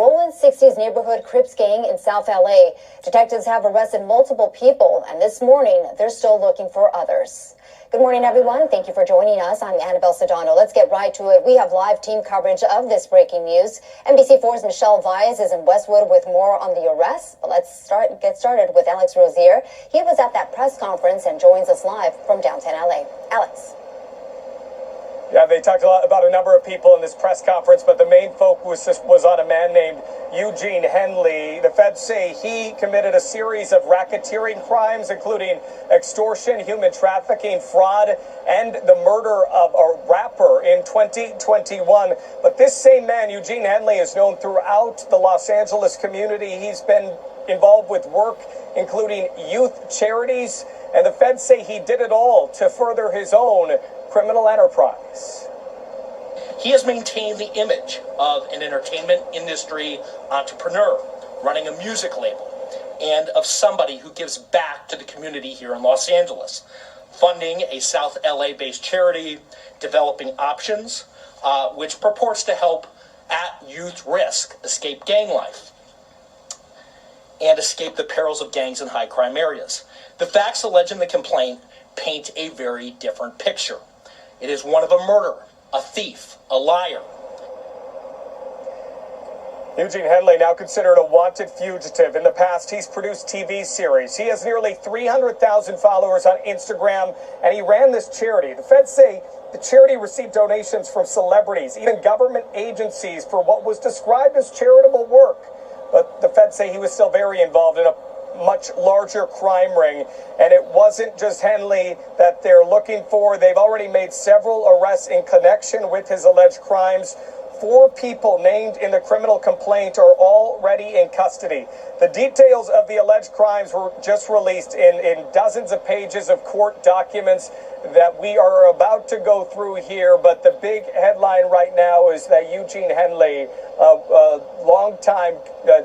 rolling 60s neighborhood Crips gang in South LA. Detectives have arrested multiple people, and this morning they're still looking for others. Good morning, everyone. Thank you for joining us. I'm Annabelle Sedano. Let's get right to it. We have live team coverage of this breaking news. NBC4's Michelle Vyas is in Westwood with more on the arrest. But let's get started with Alex Rozier. He was at that press conference and joins us live from downtown LA. Alex. Yeah, they talked a lot about a number of people in this press conference, but the main focus was on a man named Eugene Henley. The feds say he committed a series of racketeering crimes, including extortion, human trafficking, fraud, and the murder of a rapper in 2021. But this same man, Eugene Henley, is known throughout the Los Angeles community. He's been involved with work, including youth charities, and the feds say he did it all to further his own criminal enterprise. He has maintained the image of an entertainment industry entrepreneur running a music label and of somebody who gives back to the community here in Los Angeles, funding a South LA-based charity, developing options, which purports to help at-youth risk escape gang life and escape the perils of gangs in high-crime areas. The facts alleged in the complaint paint a very different picture. It is one of a murderer, a thief, a liar. Eugene Henley, now considered a wanted fugitive. In the past, he's produced TV series. He has nearly 300,000 followers on Instagram, and he ran this charity. The feds say the charity received donations from celebrities, even government agencies, for what was described as charitable work. But the feds say he was still very involved in a much larger crime ring, and it wasn't just Henley that they're looking for. They've already made several arrests in connection with his alleged crimes. 4 people named in the criminal complaint are already in custody. The details of the alleged crimes were just released in dozens of pages of court documents that we are about to go through here, but the big headline right now is that Eugene Henley, a longtime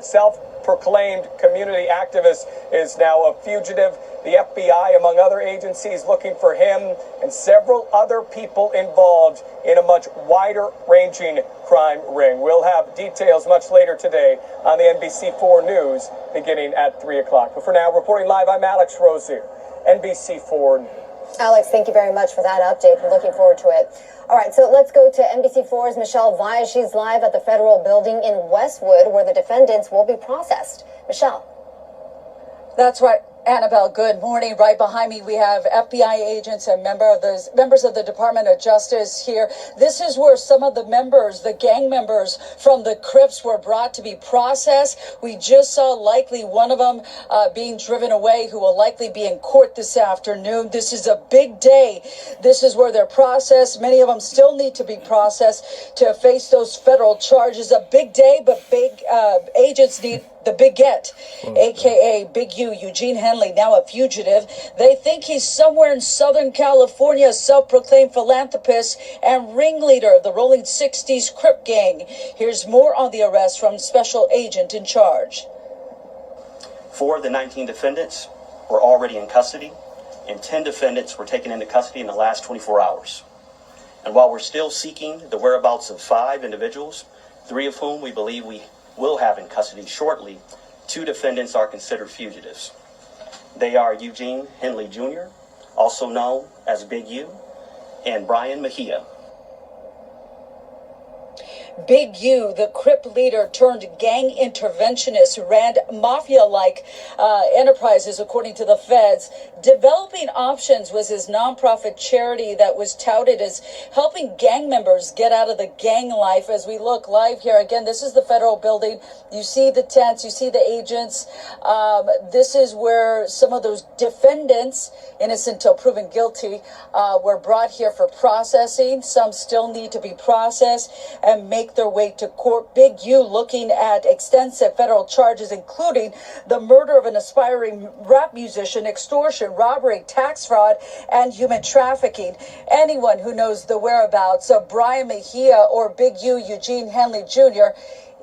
self-proclaimed community activist, is now a fugitive. The FBI, among other agencies, looking for him and several other people involved in a much wider-ranging crime ring. We'll have details much later today on the NBC4 News beginning at 3 o'clock. But for now, reporting live, I'm Alex Rozier, NBC4 News. Alex, thank you very much for that update. We're looking forward to it. All right, so let's go to NBC4's Michelle Vyas. She's live at the federal building in Westwood, where the defendants will be processed. Michelle. That's right, Annabelle. Good morning. Right behind me, we have FBI agents and members of the Department of Justice here. This is where some of the members, the gang members from the Crips, were brought to be processed. We just saw likely one of them being driven away, who will likely be in court this afternoon. This is a big day. This is where they're processed. Many of them still need to be processed to face those federal charges. A big day, but big agents need the big get, a.k.a. Big U, Eugene Henley, now a fugitive. They think he's somewhere in Southern California, a self-proclaimed philanthropist and ringleader of the rolling 60s Crip gang. Here's more on the arrest from special agent in charge. 4 of the 19 defendants were already in custody, and 10 defendants were taken into custody in the last 24 hours. And while we're still seeking the whereabouts of 5 individuals, 3 of whom we believe we will have in custody shortly, 2 defendants are considered fugitives. They are Eugene Henley Jr., also known as Big U, and Brian Mejia. Big U, the Crip leader turned gang interventionist who ran mafia-like enterprises, according to the feds. Developing Options was his nonprofit charity that was touted as helping gang members get out of the gang life. As we look live here, again, this is the federal building. You see the tents, you see the agents. This is where some of those defendants, innocent till proven guilty, were brought here for processing. Some still need to be processed and make their way to court. Big U looking at extensive federal charges, including the murder of an aspiring rap musician, extortion, robbery, tax fraud, and human trafficking. Anyone who knows the whereabouts of Brian Mejia or Big U, Eugene Henley Jr.,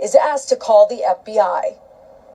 is asked to call the FBI.